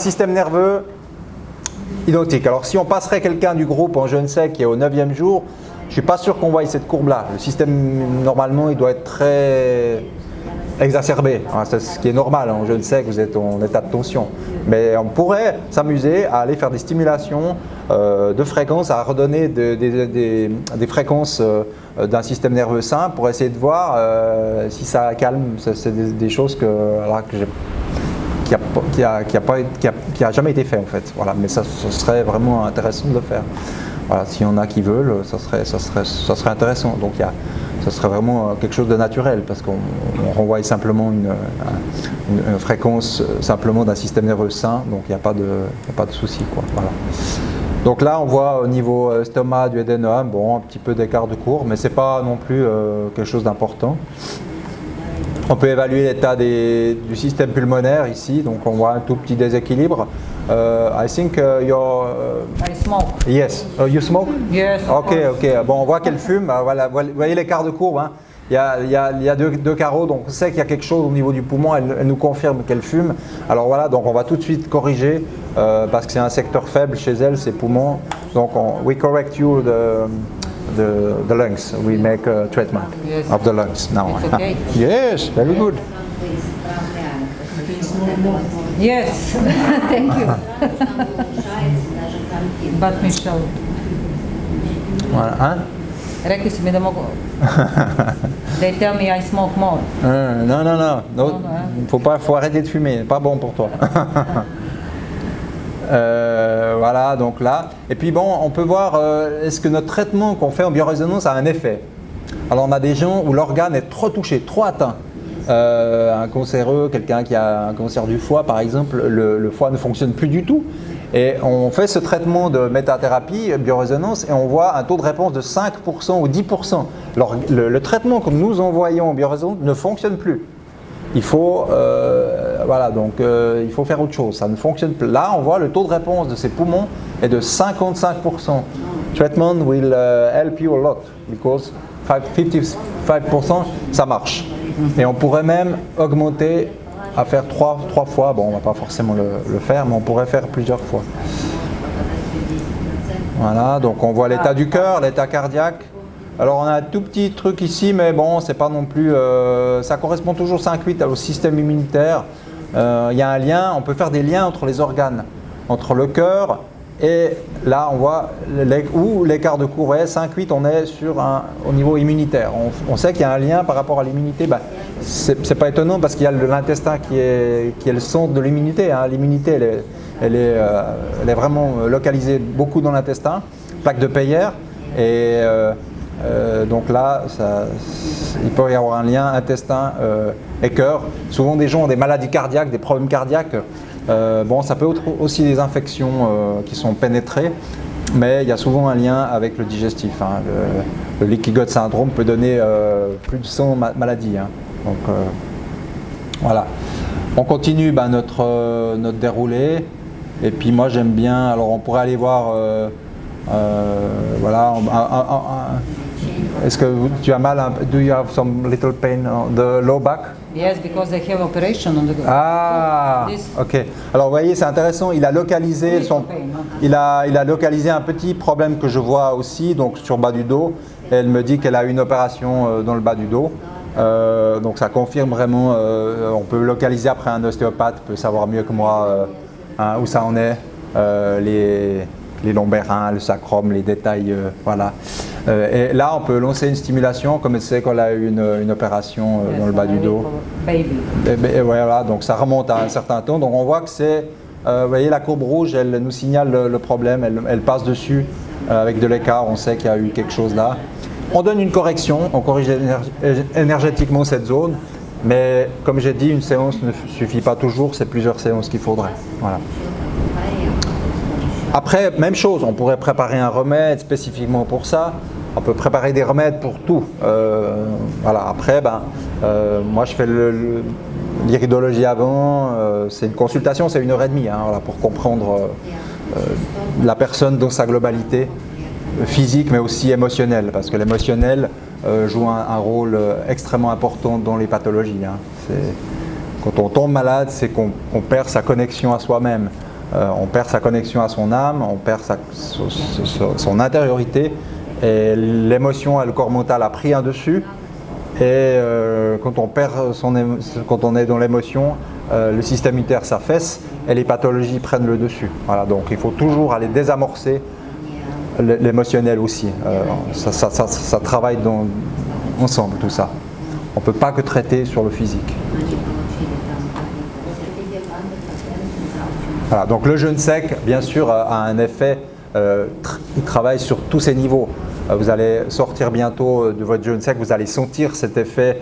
Système nerveux identique. Alors si on passerait quelqu'un du groupe en jeûne sec qui est au 9e jour, je ne suis pas sûr qu'on voie cette courbe-là. Le système, normalement, il doit être très exacerbé. C'est ce qui est normal. En jeûne sec, vous êtes en état de tension. Mais on pourrait s'amuser à aller faire des stimulations de fréquences, à redonner des fréquences d'un système nerveux sain pour essayer de voir si ça calme. C'est des choses qui a jamais été fait en fait. Voilà. Mais ça serait vraiment intéressant de le faire. Voilà. S'il y en a qui veulent, ça serait intéressant. Donc ça serait vraiment quelque chose de naturel parce qu'on renvoie simplement une fréquence simplement d'un système nerveux sain, donc il n'y a pas de souci, quoi. Voilà. Donc là on voit au niveau estomac du adénome, bon, un petit peu d'écart de courbe, mais c'est pas non plus quelque chose d'important. On peut évaluer l'état du système pulmonaire ici, donc on voit un tout petit déséquilibre. I think you're. I smoke. Yes. You smoke? Yes. Ok. Bon, on voit qu'elle fume. Voilà, vous voyez l'écart de courbe. Hein. Il y a deux carreaux, donc on sait qu'il y a quelque chose au niveau du poumon. Elle nous confirme qu'elle fume. Alors voilà, donc on va tout de suite corriger parce que c'est un secteur faible chez elle, ses poumons. Donc we correct you the lungs. We make a treatment of the lungs now. It's okay. Yes, very good. Yes. Thank you. But Michel, Voilà, hein? rekli su mi da mogu. They tell me I smoke more. Non. Faut arrêter de fumer, pas bon pour toi. Voilà, donc là. Et puis bon, on peut voir, est-ce que notre traitement qu'on fait en biorésonance a un effet? Alors on a des gens où l'organe est trop touché, trop atteint. Un cancéreux, quelqu'un qui a un cancer du foie par exemple, le foie ne fonctionne plus du tout. Et on fait ce traitement de métathérapie, biorésonance, et on voit un taux de réponse de 5% ou 10%. Alors, le traitement que nous envoyons en biorésonance ne fonctionne plus. Il faut, il faut faire autre chose, ça ne fonctionne plus. Là, on voit le taux de réponse de ces poumons est de 55%. Treatment will help you a lot, because 55%, ça marche. Et on pourrait même augmenter à faire trois fois. Bon, on ne va pas forcément le faire, mais on pourrait faire plusieurs fois. Voilà, donc on voit l'état du cœur, l'état cardiaque. Alors on a un tout petit truc ici, mais bon, c'est pas non plus. Ça correspond toujours 5-8 au système immunitaire. Il y a un lien, on peut faire des liens entre les organes, entre le cœur et là on voit où l'écart de courbe est 5-8, on est au niveau immunitaire. On sait qu'il y a un lien par rapport à l'immunité. C'est pas étonnant parce qu'il y a l'intestin qui est le centre de l'immunité. Hein. L'immunité, elle est vraiment localisée beaucoup dans l'intestin, plaque de Peyer. Et donc là, il peut y avoir un lien intestin et cœur. Souvent des gens ont des maladies cardiaques, des problèmes cardiaques. Ça peut être aussi des infections qui sont pénétrées. Mais il y a souvent un lien avec le digestif. Hein. Le leaky gut syndrome peut donner plus de 100 maladies. Hein. Donc voilà. On continue notre déroulé. Et puis moi j'aime bien. Alors on pourrait aller voir. Voilà. Est-ce que tu as mal? Do you have some little pain on the low back? Yes, because they have operation on the. Ah, ok. Alors vous voyez, c'est intéressant. Il a localisé il a localisé un petit problème que je vois aussi, donc sur le bas du dos. Et elle me dit qu'elle a une opération dans le bas du dos. Donc ça confirme vraiment. On peut localiser après, un ostéopathe peut savoir mieux que moi où ça en est. Les lombaires, le sacrum, les détails, voilà. Et là, on peut lancer une stimulation, comme elle sait qu'on a eu une opération dans le bas du dos. Et voilà, donc ça remonte à un certain temps. Donc on voit que c'est, vous voyez, la courbe rouge, elle nous signale le problème, elle passe dessus avec de l'écart, on sait qu'il y a eu quelque chose là. On donne une correction, on corrige énergétiquement cette zone, mais comme j'ai dit, une séance ne suffit pas toujours, c'est plusieurs séances qu'il faudrait. Voilà. Après, même chose, on pourrait préparer un remède spécifiquement pour ça. On peut préparer des remèdes pour tout. Voilà. Après, moi je fais l'iridologie avant. C'est une consultation, c'est 1h30 voilà, pour comprendre la personne dans sa globalité physique, mais aussi émotionnelle, parce que l'émotionnel joue un rôle extrêmement important dans les pathologies. Quand on tombe malade, c'est qu'on perd sa connexion à soi-même. On perd sa connexion à son âme, on perd son intériorité, et l'émotion et le corps mental a pris un dessus. Et quand on est dans l'émotion, le système immunitaire s'affaisse et les pathologies prennent le dessus. Voilà, donc il faut toujours aller désamorcer l'émotionnel aussi. Ça travaille ensemble tout ça. On ne peut pas que traiter sur le physique. Voilà, donc le jeûne sec, bien sûr, a un effet, il travaille sur tous ces niveaux. Vous allez sortir bientôt de votre jeûne sec, vous allez sentir cet effet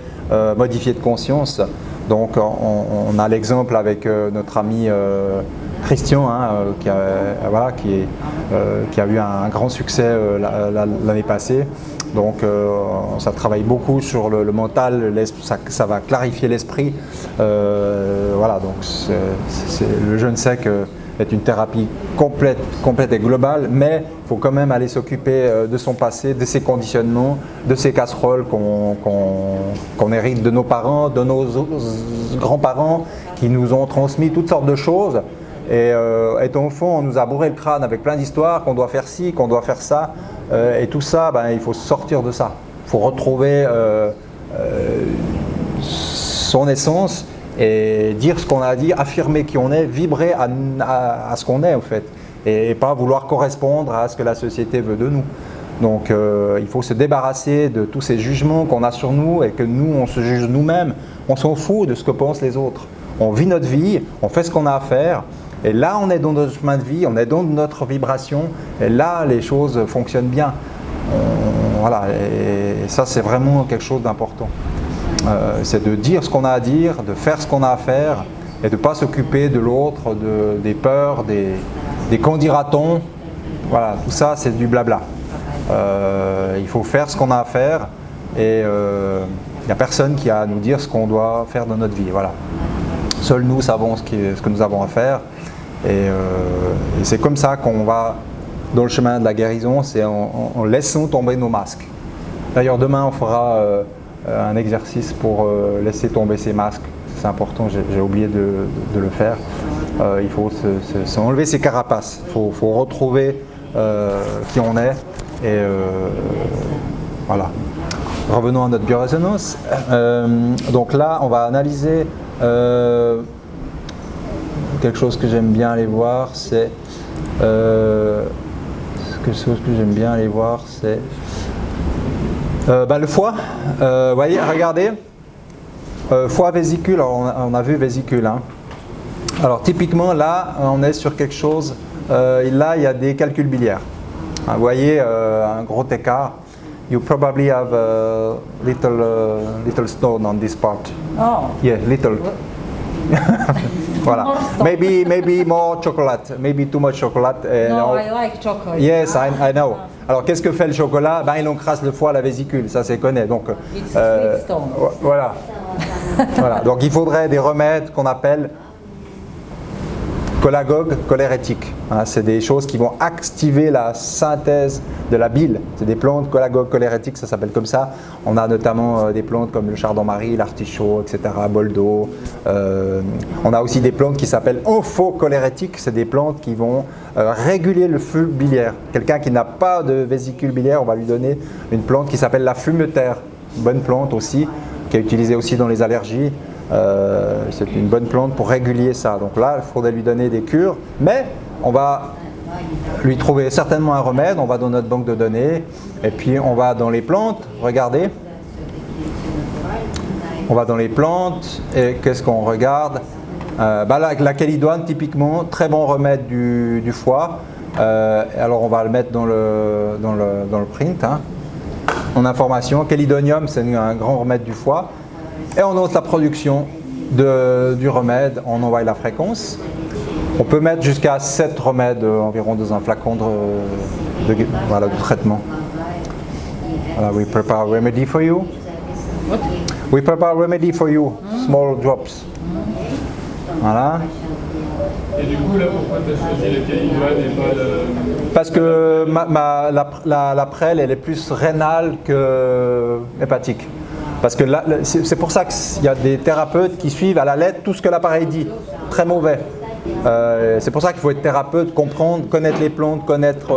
modifié de conscience. Donc on a l'exemple avec notre ami Christian, hein, qui a eu un grand succès l'année passée. Donc ça travaille beaucoup sur le mental, ça va clarifier l'esprit. Voilà, donc le jeûne sec est une thérapie complète et globale, mais il faut quand même aller s'occuper de son passé, de ses conditionnements, de ses casseroles qu'on hérite de nos parents, de nos grands-parents, qui nous ont transmis toutes sortes de choses. Et étant enfant, on nous a bourré le crâne avec plein d'histoires, qu'on doit faire ci, qu'on doit faire ça. Et tout ça, il faut sortir de ça. Il faut retrouver son essence et dire ce qu'on a dit, affirmer qui on est, vibrer à ce qu'on est en fait. Et pas vouloir correspondre à ce que la société veut de nous. Donc il faut se débarrasser de tous ces jugements qu'on a sur nous et que nous, on se juge nous-mêmes. On s'en fout de ce que pensent les autres. On vit notre vie, on fait ce qu'on a à faire. Et là, on est dans notre chemin de vie, on est dans notre vibration, et là, les choses fonctionnent bien. Voilà, et ça, c'est vraiment quelque chose d'important. C'est de dire ce qu'on a à dire, de faire ce qu'on a à faire, et de ne pas s'occuper de l'autre, des peurs, des qu'en dira-t-on. Voilà, tout ça, c'est du blabla. Il faut faire ce qu'on a à faire, et il n'y a personne qui a à nous dire ce qu'on doit faire dans notre vie. Voilà. Seuls nous savons ce que nous avons à faire. Et c'est comme ça qu'on va dans le chemin de la guérison, c'est en laissant tomber nos masques. D'ailleurs, demain, on fera un exercice pour laisser tomber ces masques. C'est important, j'ai oublié de le faire. Il faut enlever ces carapaces. Il faut retrouver qui on est. Et voilà. Revenons à notre biorésonance. Donc là, on va analyser quelque chose que j'aime bien aller voir, c'est le foie. Voyez, regardez, foie, vésicule. Alors, on a vu vésicule. Hein. Alors typiquement là, on est sur quelque chose. Là, il y a des calculs biliaires. Hein, vous voyez un gros écart. You probably have a little stone on this part. Oh. Yeah, little. Voilà. Maybe more chocolate. Maybe too much chocolate. No, I like chocolate. Yes, I know. Alors, qu'est-ce que fait le chocolat? Il encrasse le foie, la vésicule. Ça, c'est connu. Donc, It's sweet stone. voilà. Voilà. Donc, il faudrait des remèdes qu'on appelle cholagogues cholérétiques. Hein, c'est des choses qui vont activer la synthèse de la bile. C'est des plantes cholagogues cholérétiques, ça s'appelle comme ça. On a notamment des plantes comme le chardon-marie, l'artichaut, etc., boldo. On a aussi des plantes qui s'appellent amphocholérétiques. C'est des plantes qui vont réguler le flux biliaire. Quelqu'un qui n'a pas de vésicule biliaire, on va lui donner une plante qui s'appelle la fumeterre. Une bonne plante aussi, qui est utilisée aussi dans les allergies. C'est une bonne plante pour réguler ça. Donc là, il faudrait lui donner des cures, mais on va lui trouver certainement un remède. On va dans notre banque de données et puis on va dans les plantes. Regardez, on va dans les plantes et qu'est-ce qu'on regarde? La chélidoine, typiquement, très bon remède du foie. Alors on va le mettre dans le print. Hein. En information, chélidonium, c'est un grand remède du foie. Et on note la production du remède, on envoie la fréquence. On peut mettre jusqu'à 7 remèdes environ dans un flacon de traitement. Voilà, we prepare remedy for you. What? We prepare remedy for you, small drops. Voilà. Et du coup, là, pourquoi tu as choisi le chélidoine et pas le... Parce que la prêle, elle est plus rénale que hépatique. Parce que là, c'est pour ça qu'il y a des thérapeutes qui suivent à la lettre tout ce que l'appareil dit. Très mauvais. C'est pour ça qu'il faut être thérapeute, comprendre, connaître les plantes, connaître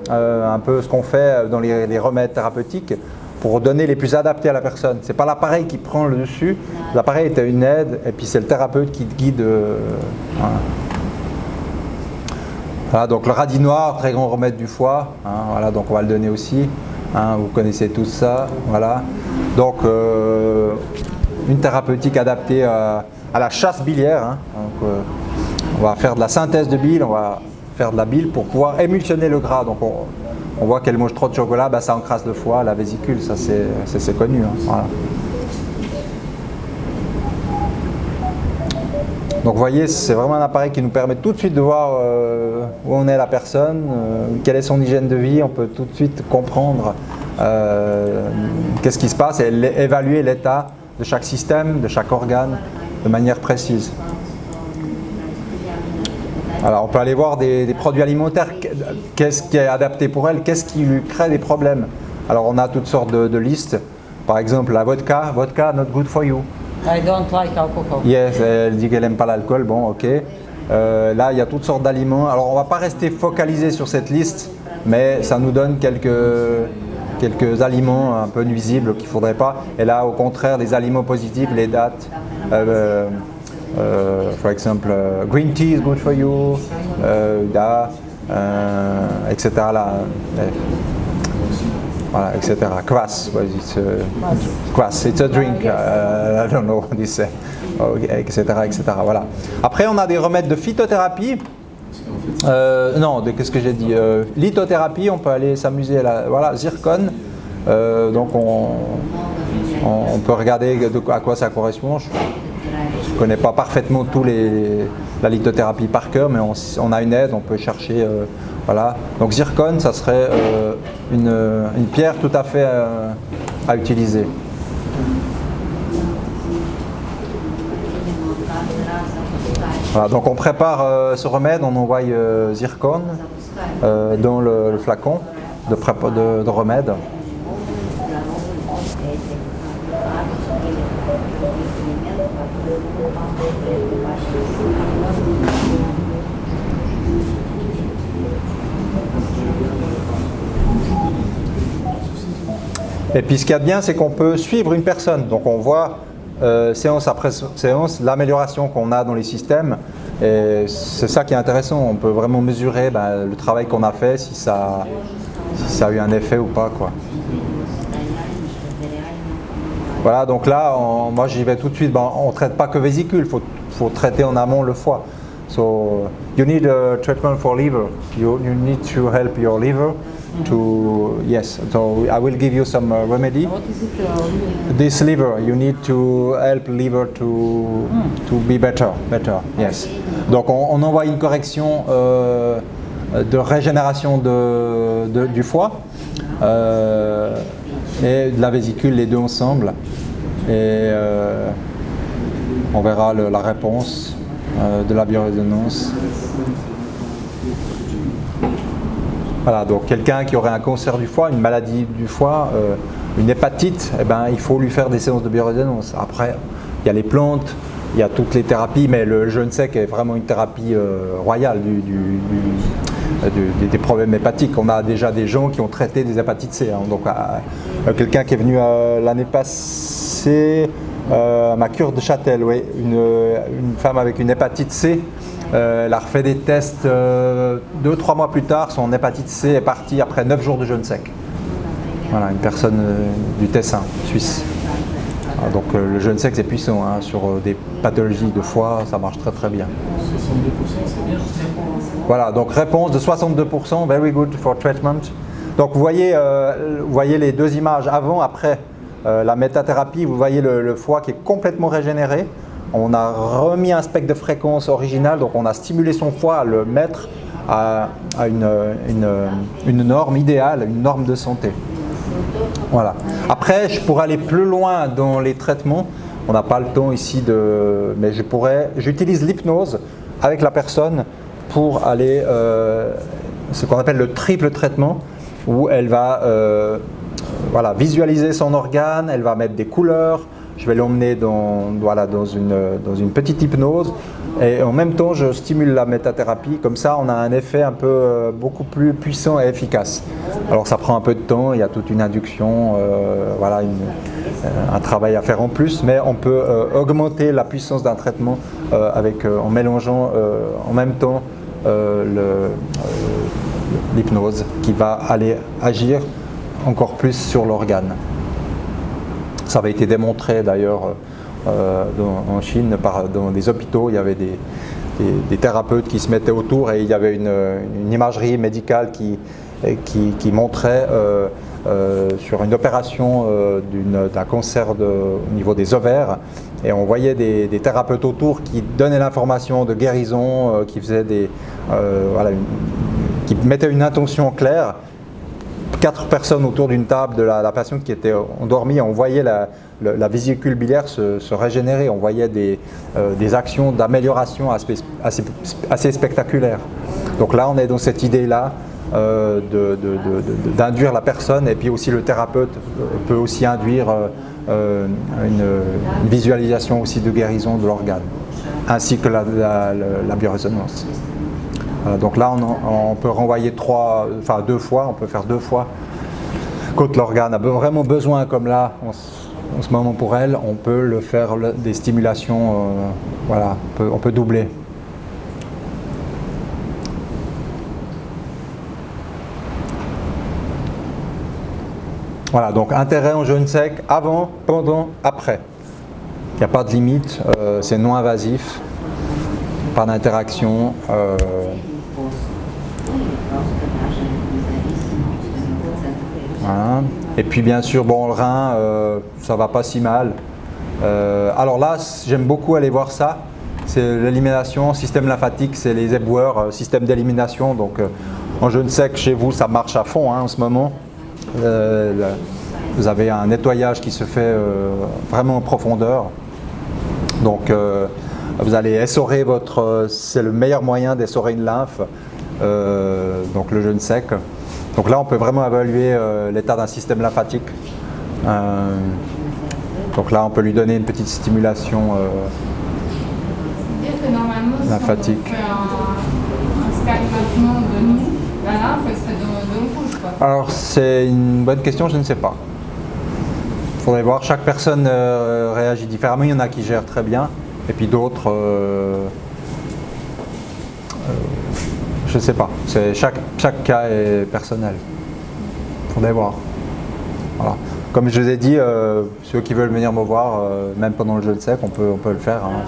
un peu ce qu'on fait dans les remèdes thérapeutiques pour donner les plus adaptés à la personne. C'est pas l'appareil qui prend le dessus, l'appareil est une aide et puis c'est le thérapeute qui te guide. Voilà. Voilà, donc le radis noir, très grand remède du foie, hein, voilà, donc on va le donner aussi, hein, vous connaissez tous ça, voilà. Donc une thérapeutique adaptée à la chasse biliaire, hein, donc, on va faire de la synthèse de bile, on va faire de la bile pour pouvoir émulsionner le gras. Donc on voit qu'elle mange trop de chocolat, bah, ça encrasse le foie, la vésicule, ça c'est connu, hein, voilà. Donc vous voyez, c'est vraiment un appareil qui nous permet tout de suite de voir où en est la personne, quelle est son hygiène de vie, on peut tout de suite comprendre qu'est-ce qui se passe et évaluer l'état de chaque système, de chaque organe de manière précise. Alors on peut aller voir des produits alimentaires, qu'est-ce qui est adapté pour elle, qu'est-ce qui lui crée des problèmes. Alors on a toutes sortes de listes, par exemple la vodka, not good for you. I don't like alcohol. Yes, elle dit qu'elle n'aime pas l'alcool, bon ok. Là il y a toutes sortes d'aliments, alors on ne va pas rester focalisé sur cette liste, mais ça nous donne quelques aliments un peu nuisibles qu'il ne faudrait pas. Et là au contraire des aliments positifs, les dates. For example, green tea is good for you, etc. Là, voilà, etc. Kvass, kvass, it's a drink, I don't know what this, etc., etc. Voilà. Après, on a des remèdes de phytothérapie. Qu'est-ce que j'ai dit, lithothérapie, on peut aller s'amuser voilà, zircon. Donc on peut regarder à quoi ça correspond. Je ne connais pas parfaitement la lithothérapie par cœur, mais on a une aide, on peut chercher. Voilà. Donc zircon, ça serait une pierre tout à fait à utiliser. Voilà, donc on prépare ce remède, on envoie zircon dans le flacon de remède. Et puis ce qu'il y a de bien, c'est qu'on peut suivre une personne. Donc on voit séance après séance l'amélioration qu'on a dans les systèmes. Et c'est ça qui est intéressant. On peut vraiment mesurer le travail qu'on a fait, si ça a eu un effet ou pas, quoi. Voilà, donc là, moi j'y vais tout de suite. On ne traite pas que vésicule, faut traiter en amont le foie. So you need a treatment for liver. You need to help your liver to, yes. So I will give you some remedy. What is it? This liver, you need to help liver to be better, yes. Donc on envoie une correction de régénération du foie et de la vésicule, les deux ensemble. Et on verra la réponse de la biorésonance. Voilà, donc quelqu'un qui aurait un cancer du foie, une maladie du foie, une hépatite, il faut lui faire des séances de biorésonance. Après, il y a les plantes, il y a toutes les thérapies, mais le jeûne sec est vraiment une thérapie royale des problèmes hépatiques. On a déjà des gens qui ont traité des hépatites C. Hein. Donc, quelqu'un qui est venu l'année passée à ma cure de Châtel, oui, une femme avec une hépatite C. Elle a refait des tests 2-3 mois plus tard, son hépatite C est partie après 9 jours de jeûne sec. Voilà, une personne du Tessin, suisse. Alors, donc le jeûne sec c'est puissant, hein, sur des pathologies de foie, ça marche très très bien. 62%, c'est bien. Voilà, donc réponse de 62%, very good for treatment. Donc vous voyez les deux images avant, après la métathérapie, vous voyez le foie qui est complètement régénéré. On a remis un spectre de fréquence original, donc on a stimulé son foie à le mettre à une norme idéale, une norme de santé. Voilà. Après, je pourrais aller plus loin dans les traitements. On n'a pas le temps ici mais j'utilise l'hypnose avec la personne pour aller ce qu'on appelle le triple traitement, où elle va visualiser son organe, elle va mettre des couleurs. Je vais l'emmener dans une petite hypnose Et en même temps, je stimule la métathérapie. Comme ça, on a un effet un peu beaucoup plus puissant et efficace. Alors, ça prend un peu de temps. Il y a toute une induction, voilà, un travail à faire en plus. Mais on peut augmenter la puissance d'un traitement en mélangeant en même temps l'hypnose qui va aller agir encore plus sur l'organe. Ça avait été démontré d'ailleurs en Chine, dans des hôpitaux, il y avait des thérapeutes qui se mettaient autour et il y avait une imagerie médicale qui montrait sur une opération d'un cancer au niveau des ovaires, et on voyait des thérapeutes autour qui donnaient l'information de guérison, qui faisaient qui mettaient une intention claire. 4 personnes autour d'une table de la patiente qui était endormie, on voyait la vésicule biliaire se régénérer, on voyait des actions d'amélioration assez spectaculaires. Donc là, on est dans cette idée-là d'induire la personne, et puis aussi le thérapeute peut aussi induire une visualisation aussi de guérison de l'organe, ainsi que la biorésonance. Voilà, donc là, on peut renvoyer 2 fois, on peut faire 2 fois. Quand l'organe a vraiment besoin, comme là, en ce moment pour elle, on peut le faire des stimulations, voilà, on peut doubler. Voilà, donc intérêt en jeûne sec, avant, pendant, après. Il n'y a pas de limite, c'est non invasif, pas d'interaction. Voilà. Et puis bien sûr, bon, le rein, ça va pas si mal. Alors là, j'aime beaucoup aller voir ça. C'est l'élimination, système lymphatique, c'est les éboueurs, système d'élimination. Donc en jeûne sec, chez vous, ça marche à fond en ce moment. Vous avez un nettoyage qui se fait vraiment en profondeur. Donc vous allez essorer c'est le meilleur moyen d'essorer une lymphe, donc le jeûne sec. Donc là, on peut vraiment évaluer l'état d'un système lymphatique. Donc là, on peut lui donner une petite stimulation C'est-à-dire que normalement, lymphatique. si on fait un scannement de nous, la lymphe, elle serait de rouge, quoi. Alors, c'est une bonne question, je ne sais pas. Il faudrait voir, chaque personne réagit différemment. Il y en a qui gèrent très bien, et puis d'autres, je ne sais pas. Chaque cas est personnel. Il faudrait voir. Voilà. Comme je vous ai dit, ceux qui veulent venir me voir, même pendant le jeûne sec, on peut le faire. Hein.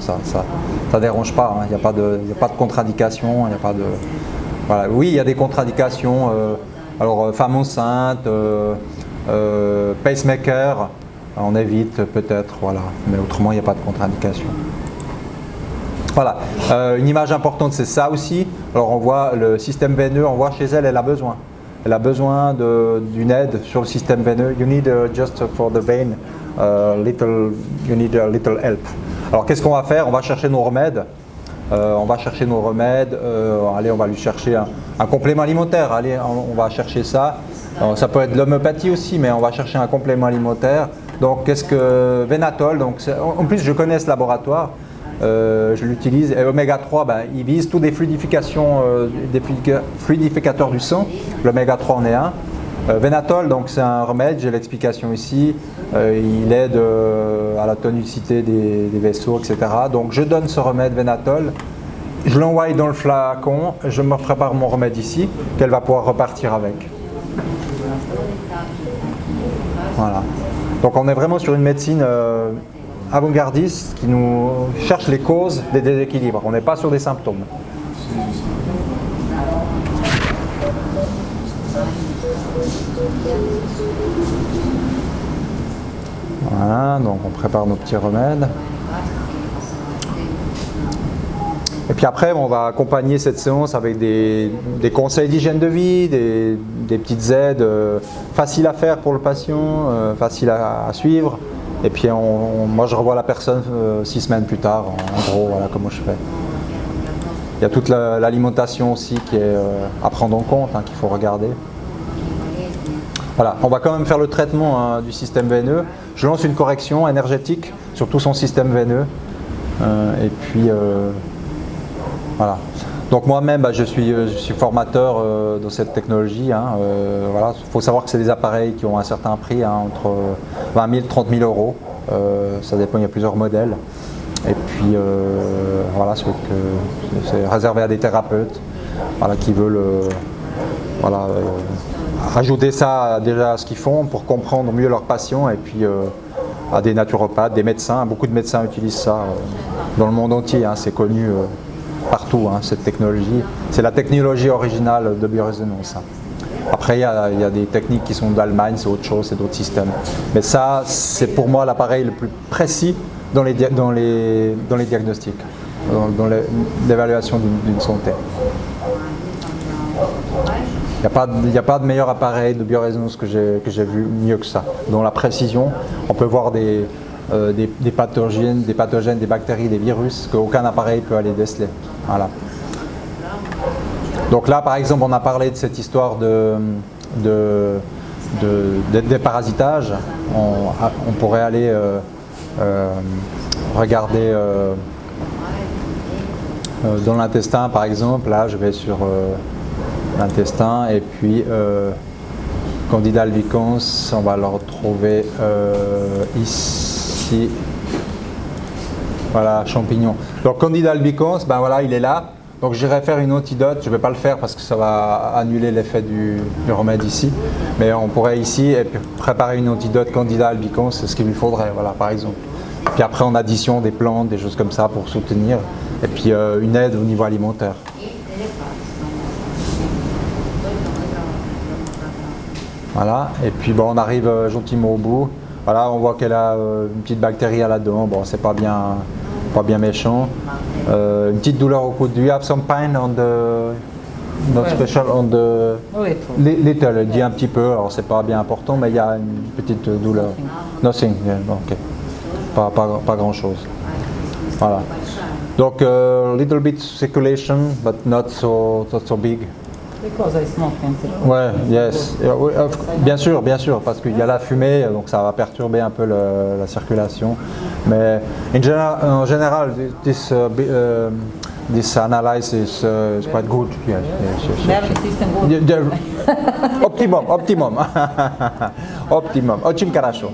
Ça dérange pas. Hein. Il n'y a pas de contre-indication. Il n'y a pas de. Voilà. Oui, il y a des contre-indications. Alors, femme enceinte, pacemaker, on évite peut-être. Voilà. Mais autrement, il n'y a pas de contre-indication. Voilà. Une image importante, c'est ça aussi. Alors, on voit le système veineux. On voit chez elle, elle a besoin. Elle a besoin d'une aide sur le système veineux. You need just for the vein, you need a little help. Alors qu'est-ce qu'on va faire? On va chercher nos remèdes. Allez, on va lui chercher un complément alimentaire. Allez, on va chercher ça. Alors, ça peut être de l'homéopathie aussi, mais on va chercher un complément alimentaire. Donc qu'est-ce que Vénatol? Donc, en plus, je connais ce laboratoire. Je l'utilise, et Oméga 3, il vise tous des fluidificateurs du sang. L'Oméga 3 en est un. Vénatol, donc c'est un remède, j'ai l'explication ici. Il aide à la tonicité des vaisseaux, etc. Donc je donne ce remède Vénatol, je l'envoie dans le flacon, je me prépare mon remède ici, qu'elle va pouvoir repartir avec. Voilà. Donc on est vraiment sur une médecine avant-gardiste qui nous cherche les causes des déséquilibres. On n'est pas sur des symptômes. Voilà, donc on prépare nos petits remèdes. Et puis après, on va accompagner cette séance avec des conseils d'hygiène de vie, des petites aides faciles à faire pour le patient, faciles à suivre. Et puis moi je revois la personne 6 semaines plus tard, en gros, voilà comment je fais. Il y a toute l'alimentation aussi qui est à prendre en compte, qu'il faut regarder. Voilà, on va quand même faire le traitement du système veineux. Je lance une correction énergétique sur tout son système veineux. Et puis Voilà. Donc moi-même, je suis formateur de cette technologie. Voilà. Il faut savoir que c'est des appareils qui ont un certain prix, entre 20 000 et 30 000 euros. Ça dépend, il y a plusieurs modèles. Et puis voilà, c'est réservé à des thérapeutes, voilà, qui veulent ajouter ça déjà à ce qu'ils font pour comprendre mieux leurs patients, et puis à des naturopathes, des médecins. Beaucoup de médecins utilisent ça dans le monde entier, c'est connu partout, cette technologie. C'est la technologie originale de biorésonance. Après, il y a des techniques qui sont d'Allemagne, c'est autre chose, c'est d'autres systèmes. Mais ça, c'est pour moi l'appareil le plus précis dans les diagnostics, dans l'évaluation d'une santé. Il n'y a pas de meilleur appareil de biorésonance que j'ai vu mieux que ça. Dans la précision, on peut voir des pathogènes, des bactéries, des virus qu'aucun appareil peut aller déceler. Voilà. Donc là, par exemple, on a parlé de cette histoire de déparasitage. On pourrait aller regarder dans l'intestin, par exemple. Là, je vais sur l'intestin, et puis Candida albicans, on va le retrouver ici. Voilà, champignon. Donc Candida albicans, voilà, il est là. Donc j'irai faire une antidote, je ne vais pas le faire parce que ça va annuler l'effet du remède ici. Mais on pourrait ici préparer une antidote Candida albicans, c'est ce qu'il lui faudrait, voilà, par exemple. Puis après en addition des plantes, des choses comme ça pour soutenir. Et puis une aide au niveau alimentaire. Voilà, et puis on arrive gentiment au bout. Voilà, on voit qu'elle a une petite bactérie là-dedans. Bon, c'est pas bien méchant. Une petite douleur au coude. Do you have some pain on the not special on the little? Elle dit un petit peu. Alors c'est pas bien important, mais il y a une petite douleur. Nothing. Yeah, ok. Pas grand chose. Voilà. Donc little bit circulation, but not so big. Because I smoke and Ouais, yes. Bien sûr, parce qu'il y a la fumée, donc ça va perturber un peu la circulation. Mais en général, this analysis is quite good. Yes, nervous system good. Optimum. Очень хорошо.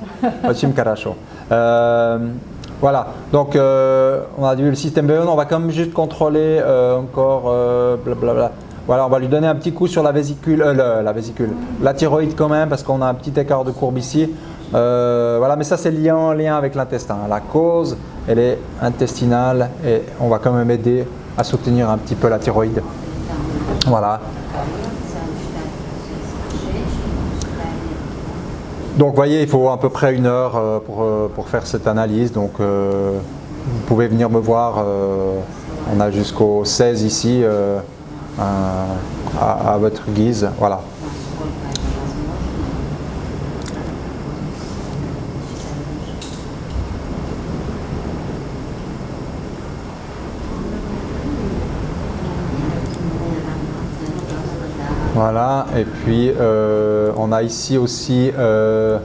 Voilà, donc on a vu le système BE, on va quand même juste contrôler encore blablabla. Voilà, on va lui donner un petit coup sur la vésicule, la thyroïde quand même, parce qu'on a un petit écart de courbe ici. Voilà, mais ça c'est en lien avec l'intestin. La cause, elle est intestinale, et on va quand même aider à soutenir un petit peu la thyroïde. Voilà. Donc vous voyez, il faut à peu près 1 heure pour faire cette analyse. Donc vous pouvez venir me voir, on a jusqu'au 16 ici. À votre guise, voilà. Voilà, et puis on a ici aussi le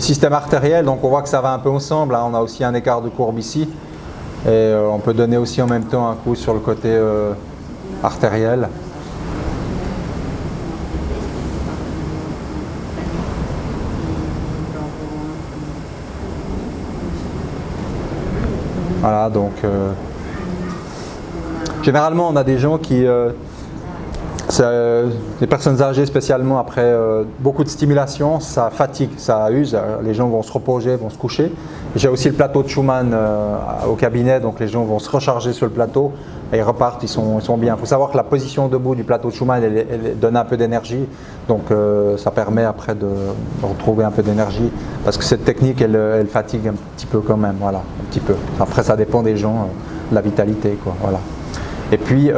système artériel, donc on voit que ça va un peu ensemble, on a aussi un écart de courbe ici, et on peut donner aussi en même temps un coup sur le côté artériel. Voilà, donc généralement on a des gens qui les personnes âgées spécialement, après beaucoup de stimulation, ça fatigue, ça use, les gens vont se reposer, vont se coucher. J'ai aussi le plateau de Schumann au cabinet, donc les gens vont se recharger sur le plateau et ils repartent, ils sont bien. Il faut savoir que la position debout du plateau de Schumann, elle donne un peu d'énergie, donc ça permet après de retrouver un peu d'énergie, parce que cette technique, elle fatigue un petit peu quand même, voilà, un petit peu. Après ça dépend des gens, de la vitalité, quoi, voilà. Et puis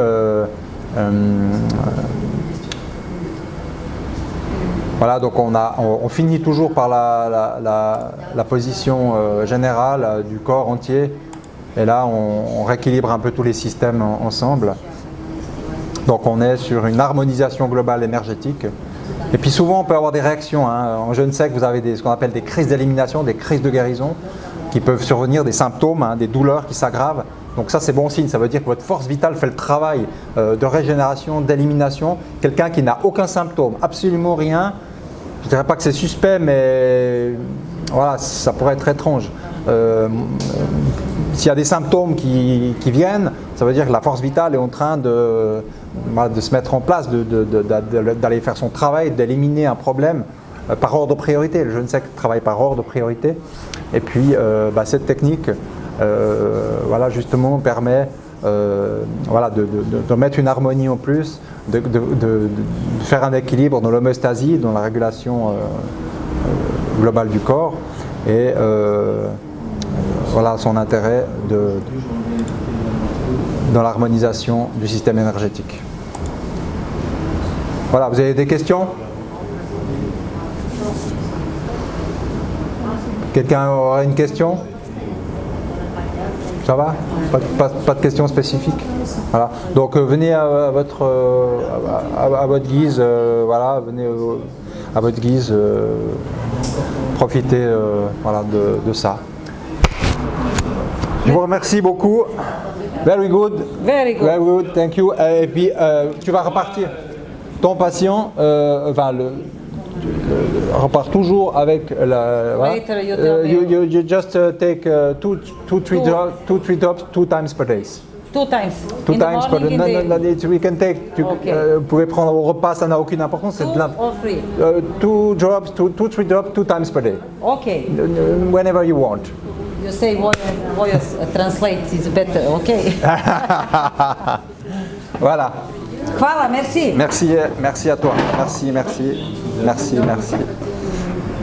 voilà, donc on finit toujours par la position générale du corps entier, et là on rééquilibre un peu tous les systèmes ensemble. Donc on est sur une harmonisation globale énergétique. Et puis souvent on peut avoir des réactions. En jeûne sec, vous avez ce qu'on appelle des crises d'élimination, des crises de guérison qui peuvent survenir, des symptômes, des douleurs qui s'aggravent. Donc ça c'est bon signe, ça veut dire que votre force vitale fait le travail de régénération, d'élimination. Quelqu'un qui n'a aucun symptôme, absolument rien, je ne dirais pas que c'est suspect, mais voilà, ça pourrait être étrange. S'il y a des symptômes qui viennent, ça veut dire que la force vitale est en train de se mettre en place, d'aller faire son travail, d'éliminer un problème par ordre de priorité. Le jeune sec travaille par ordre de priorité. Et puis cette technique voilà, justement permet de mettre une harmonie en plus, de faire un équilibre dans l'homéostasie, dans la régulation globale du corps. Et voilà son intérêt dans l'harmonisation du système énergétique. Voilà, vous avez des questions? Quelqu'un aura une question? Ça va? Pas de questions spécifiques? Voilà. Donc venez à votre guise, voilà, venez à votre guise, profitez voilà, de ça. Je vous remercie beaucoup. Very good. Very good. Very good, thank you. Et puis tu vas repartir. Ton patient repart toujours avec la. Later you tell me. You just take three drops 2 times per day. 2 times. 2 In the times per day. morning, No, we can take. Okay. Vous pouvez prendre au repas, ça n'a aucune importance. C'est 2 de la. or 3? 2 drops, 3 drops, 2 times per day. Okay. Whenever you want. You say voice translate is better, okay? Voilà. Hvala, merci. Merci à toi. Merci.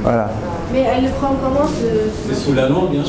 Voilà. Mais elle le prend comment C'est sous la langue, hein.